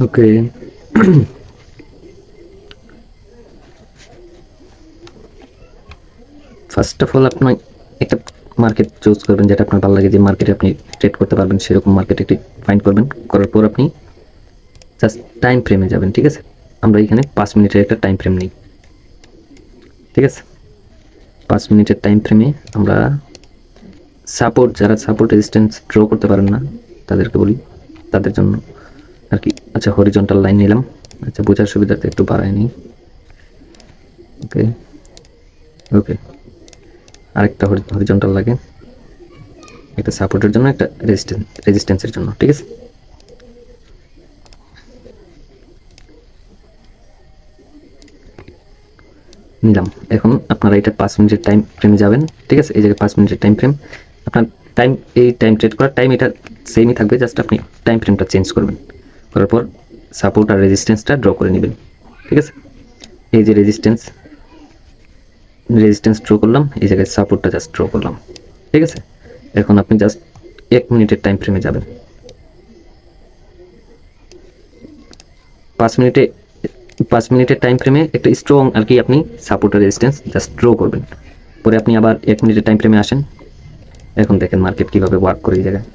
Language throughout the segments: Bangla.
ওকে, ফার্স্ট অফ অল আপনি একটা মার্কেট চুজ করবেন যেটা আপনার ভালো লাগে, যে মার্কেটে আপনি ট্রেড করতে পারবেন সেরকম মার্কেট একটি ফাইন্ড করবেন। করার পর আপনি জাস্ট টাইম ফ্রেমে যাবেন, ঠিক আছে? আমরা এখানে 5 মিনিটের একটা টাইম ফ্রেম নিই, ঠিক আছে? 5 মিনিটের টাইম ফ্রেমে আমরা যারা সাপোর্ট রেজিস্ট্যান্স ড্র করতে পারেন না তাদেরকে বলি, তাদের জন্য আর কি। আচ্ছা, হরিজন্টাল লাইন নিলাম। আচ্ছা, বোঝার সুবিধাতে একটু বাড়ায় নিই। ওকে ওকে, আরেকটা হরিজন্টাল লাগে, একটা সাপোর্টের জন্য, একটা রেজিস্ট্যান্সের জন্য, ঠিক আছে? নিলাম। এখন আপনারা এটা 5 মিনিটের টাইম ফ্রেমে যাবেন, ঠিক আছে? এই জায়গায় 5 মিনিটের টাইম ফ্রেম, আপনার টাইম, এই টাইম ট্রেড করার টাইম এটা সেমই থাকবে, জাস্ট আপনি টাইম ফ্রেমটা চেঞ্জ করবেন। করার পর সাপোর্ট আর রেজিস্ট্যান্সটা ড্র করে নেবেন, ঠিক আছে? এই যে রেজিস্ট্যান্স ড্র করলাম, এই জায়গায় সাপোর্টটা জাস্ট ড্র করলাম, ঠিক আছে? এখন আপনি জাস্ট 1 মিনিটের টাইম ফ্রেমে যাবেন। 5 মিনিটে 5 মিনিটের টাইম ফ্রেমে একটা স্ট্রং আর কি আপনি সাপোর্ট আর রেজিস্ট্যান্স জাস্ট ড্র করবেন। পরে আপনি আবার 1 মিনিটের টাইম ফ্রেমে আসেন। এখন দেখেন মার্কেট কিভাবে ওয়ার্ক করে এই জায়গায়,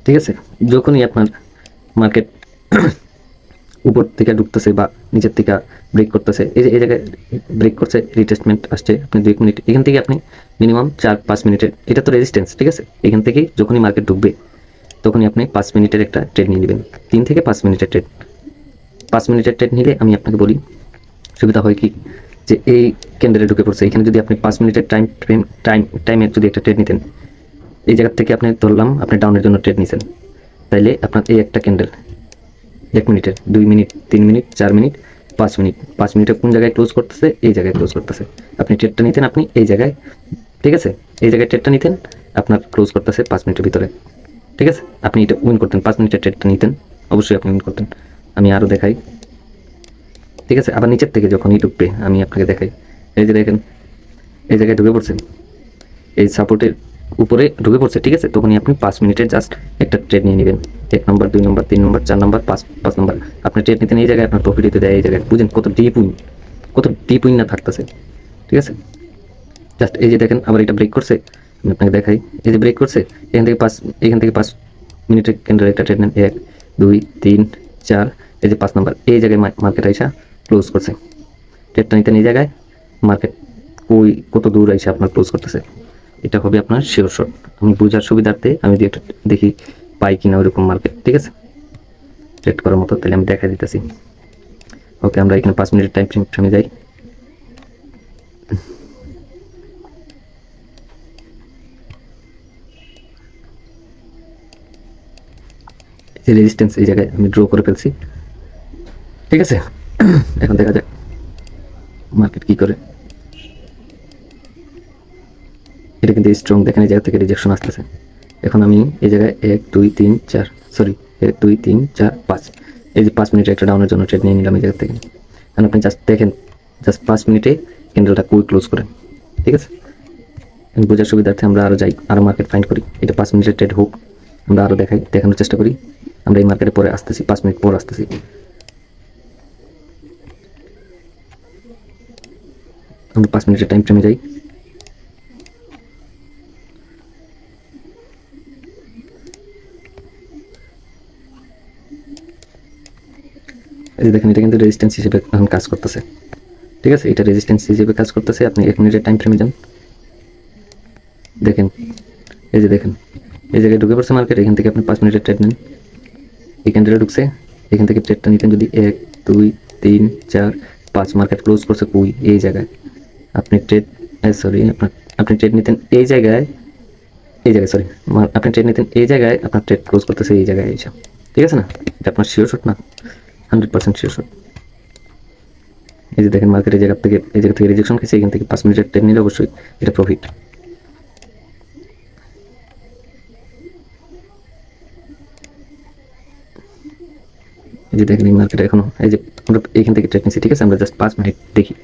ঠিক আছে? যখনই আপনার মার্কেট উপর থেকে ঢুকতেছে বা নিচের থেকে ব্রেক করতেছে, এই জায়গায় ব্রেক করছে, রিটেস্টমেন্ট আসছে, আপনি 2 মিনিট এখান থেকে আপনি মিনিমাম 4-5 মিনিটের, এটা তো রেজিস্ট্যান্স, ঠিক আছে? এখান থেকেই যখনই মার্কেট ঢুকবে তখনই আপনি 5 মিনিটের একটা ট্রেড নিয়ে নেবেন। 3 থেকে 5 মিনিটের ট্রেড। 5 মিনিটের ট্রেড নিলে আমি আপনাকে বলি সুবিধা হয় কি, যে এই ক্যান্ডেলে ঢুকে পড়ছে, এখানে যদি আপনি 5 মিনিটের টাইমে যদি একটা ট্রেড নিতেন, এই জায়গা থেকে আপনি ধরলাম আপনি ডাউনের জন্য ট্রেড নিছেন, তাইলে আপনার এই একটা ক্যান্ডেল 1 মিনিটের, 2 মিনিট, 3 মিনিট, 4 মিনিট, 5 মিনিট, 5 মিনিটে কোন জায়গায় ক্লোজ করতেছে, এই জায়গায় ক্লোজ করতেছে, আপনি ট্রেডটা নিতেন আপনি এই জায়গায়, ঠিক আছে? এই জায়গায় ট্রেডটা নিতেন, আপনার ক্লোজ করতেছে 5 মিনিটের ভিতরে, ঠিক আছে? আপনি এটা উইন করতেন, 5 মিনিটের ট্রেডটা নিতেন, অবশ্যই আপনি উইন করতেন। আমি আরও দেখাই, ঠিক আছে? আবার নিচের থেকে যখনই ঢুকবে আমি আপনাকে দেখাই, এই যে দেখেন এই জায়গায় ঢুকে পড়ছেন, এই সাপোর্টের উপরে ঢুকে পড়ছে, ঠিক আছে? তখনই আপনি 5 মিনিটের জাস্ট একটা ট্রেড নিয়ে নেবেন। 1 নম্বর, 2 নম্বর, 3 নম্বর, 4 নম্বর, 5 নম্বর, আপনি ট্রেড নিতেন এই জায়গায়, আপনার প্রফিট হতে দেয় এই জায়গায়। বুঝেন কত ডিপ উইন না থাকতেছে, ঠিক আছে? জাস্ট এই যে দেখেন আবার এটা ব্রেক করছে, আমি আপনাকে দেখাই, এই যে ব্রেক করছে, এখান থেকে 5 মিনিটের ক্যান্ডেল একটা ট্রেড নেন, 1, 2, 3, 4, এই যে 5 নম্বর, এই জায়গায় মার্কেট আইসা ক্লোজ করছে। ট্রেডটা নিতেন এই জায়গায়, মার্কেট কত দূর আইসা আপনার ক্লোজ করতেছে, এটা হবে আপনার শিওর শট। আমি বোঝার সুবিধার্থে আমি যদি একটা দেখি পাই কিনা ওইরকম মার্কেট, ঠিক আছে, ট্রেড করার মতো, তাহলে আমি দেখা দিতেছি। ওকে, আমরা এখানে 5 মিনিটের টাইম ফ্রেমে যাই। এই রেজিস্ট্যান্স এই জায়গায় আমি ড্র করে ফেলছি, ঠিক আছে? এখন দেখা যাক মার্কেট কি করে। এটা কিন্তু স্ট্রং, দেখেন এই জায়গা থেকে রিজেকশন আসতেছে। এখন আমি এই জায়গায় 1, 2, 3, 4, সরি 1, 2, 3, 4, 5, এই যে 5 মিনিটের একটা ডাউনের জন্য ট্রেড নিয়ে নিলাম এই জায়গা থেকে। এখন আপনি জাস্ট দেখেন, জাস্ট 5 মিনিটে ক্যান্ডেলটা ক্লোজ করেন, ঠিক আছে? বোঝার সুবিধার্থে আমরা আরও যাই, আরও মার্কেট ফাইন্ড করি। এটা 5 মিনিটের ট্রেড হোক, আমরা আরও দেখানোর চেষ্টা করি। আমরা এই মার্কেটে পরে আসতেছি, 5 মিনিট পর আসতেছি। আমরা 5 মিনিটের টাইম ফ্রেমে যাই। এই যে দেখেন এটা কিন্তু রেজিস্ট্যান্স হিসেবে এখন কাজ করতেছে, ঠিক আছে? এটা রেজিস্ট্যান্স হিসেবে কাজ করতেছে। আপনি 1 মিনিটের টাইম ফ্রেমে যান, দেখেন এই যে দেখেন এই জায়গায় ঢুকে পড়ছে মার্কেট, এখান থেকে আপনি 5 মিনিটের ট্রেড নেন, এই ক্যান্ডেলে ঢুকছে, এখান থেকে ট্রেডটা নিতেন যদি 1, 2, 3, 4, 5, মার্কেট ক্লোজ করছে এই জায়গায়, আপনি আপনি ট্রেড নিতেন এই জায়গায়, সরি, আপনি ট্রেড নিতেন এই জায়গায়, আপনার ট্রেড ক্লোজ করতেছে এই জায়গায় এইসব, ঠিক আছে না? এটা আপনার শিওর শট না, 100% শিওর শট। এই যে দেখেন মার্কেট এই জায়গা থেকে রিজেকশন খেয়েছে, এখান থেকে 5 মিনিটের ট্রেড নিলে অবশ্যই এটা প্রফিট। এই যে দেখেন এই মার্কেটে এখনো, এই যে আমরা এখান থেকে ট্রেড নিচ্ছি, ঠিক আছে? আমরা জাস্ট 5 মিনিট দেখি,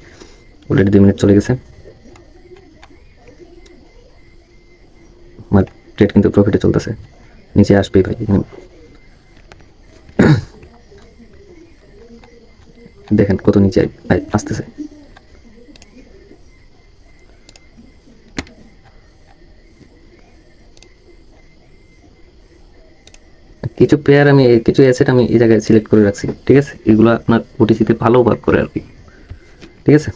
অলরেডি 2 মিনিট চলে গেছে, ট্রেড কিন্তু প্রফিটে চলতেছে, নিচে আসবেই ভাই। দেখেন কত নিচে আসতেছে। কিছু পেয়ার আমি কিছু অ্যাসেট আমি এই জায়গায় সিলেক্ট করে রাখছি, ঠিক আছে? এগুলো আপনার ওটিসিতে ভালো ওয়ার্ক করে আর কি, ঠিক আছে?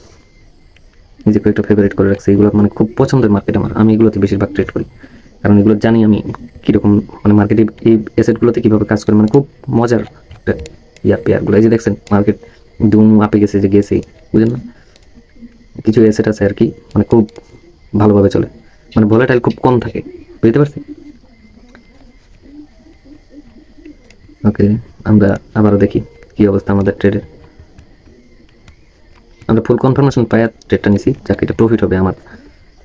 নিজে কয়েকটা ফেভারিট করে রাখছি, এগুলো মানে খুব পছন্দের মার্কেট আমার, আমি এগুলোতে বেশিরভাগ ট্রেড করি, কারণ এগুলো জানি আমি কীরকম মানে মার্কেটে এই অ্যাসেটগুলোতে কীভাবে কাজ করে, মানে খুব মজার একটা পেয়ারগুলো। এই যে দেখছেন মার্কেট দুম আপে গেছে, যে গেছে, বুঝলেন না? কিছু অ্যাসেট আছে আর কি মানে খুব ভালোভাবে চলে, মানে ভোলাটাইল খুব কম থাকে, বুঝতে পারছি? ওকে, আমরা আবারও দেখি কি অবস্থা আমাদের ট্রেডের। আমরা ফুল কনফার্মেশন পাই ট্রেডটা নিছি, যাকে এটা প্রফিট হবে আমার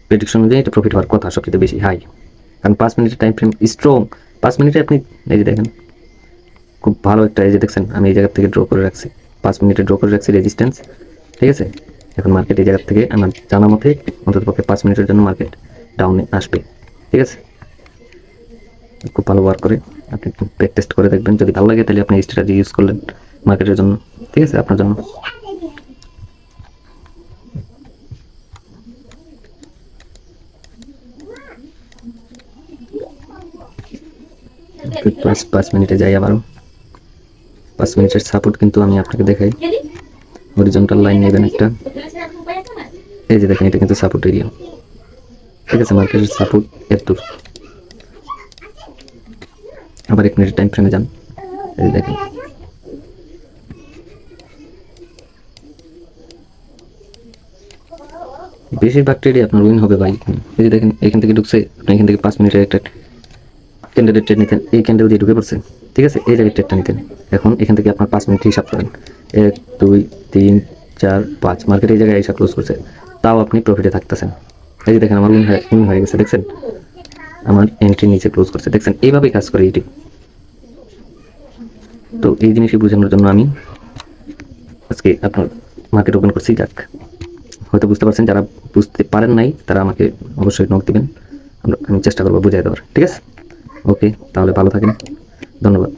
প্রেডিকশন অনুযায়ী, এটা প্রফিট হওয়ার কথা সবচেয়ে বেশি হাই, কারণ 5 মিনিটের টাইম ফ্রেম স্ট্রং। 5 মিনিটে আপনি এই যে দেখেন খুব ভালো একটা, এই যে দেখছেন আমি এই জায়গা থেকে ড্র করে রাখছি, 5 মিনিটে ড্র করে রাখছি রেজিস্ট্যান্স, ঠিক আছে? এখন মার্কেট এই জায়গা থেকে আমার জানা মতে অন্ততপক্ষে 5 মিনিটের জন্য মার্কেট ডাউনে আসবে, ঠিক আছে? খুব ভালো ওয়ার্ক করে, আপনি ব্যাক টেস্ট করে দেখবেন, যদি ভালো লাগে তাহলে আপনি এই স্ট্র্যাটেজি ইউজ করলেন মার্কেটের জন্য, ঠিক আছে? আপনার জন্য। প্লাস 5 মিনিটে যাই আবারও। 5 মিনিটের সাপোর্ট কিন্তু আমি আপনাকে দেখাই, হরিজন্টাল লাইন নেবেন একটা, এই যে দেখেন এটা কিন্তু সাপোর্ট এরিয়া, ঠিক আছে? মার্কেটের সাপোর্ট এত। আবার 1 মিনিটের টাইম ফ্রেমে যান, এই দেখেন বেশিরভাগ ট্রেডে আপনার উইন হবে ভাই। এই যে দেখেন এখান থেকে ঢুকছে, আপনি এখান থেকে 5 মিনিটের একটা ক্যান্ডেলের ট্রেড নিতেন, এই ক্যান্ডেল দিয়ে ঢুকে পড়ছে, ঠিক আছে? এই জায়গায় ট্রেডটা নিতেন। এখন এখান থেকে আপনার 5 মিনিট হিসাব করেন, 1 2 3 4 5, মার্কেট এই জায়গায় এসে ক্লোজ করছে, তাও আপনি প্রফিটে থাকতেছেন। এই যে দেখেন আমার উইন হয়ে গেছে, দেখছেন? আমার এন্ট্রি নিচে ক্লোজ করছে, দেখছেন? এইভাবেই কাজ করে এটি। তো এই জিনিসই বোঝানোর জন্য আমি আজকে আপনার মার্কেট ওপেন করছি। যাক, হয়তো বুঝতে পারছেন, যারা বুঝতে পারেন নাই তারা আমাকে অবশ্যই নক দিবেন, আমি চেষ্টা করবো বুঝাই দেওয়ার, ঠিক আছে? ওকে, তাহলে ভালো থাকেন, ধন্যবাদ।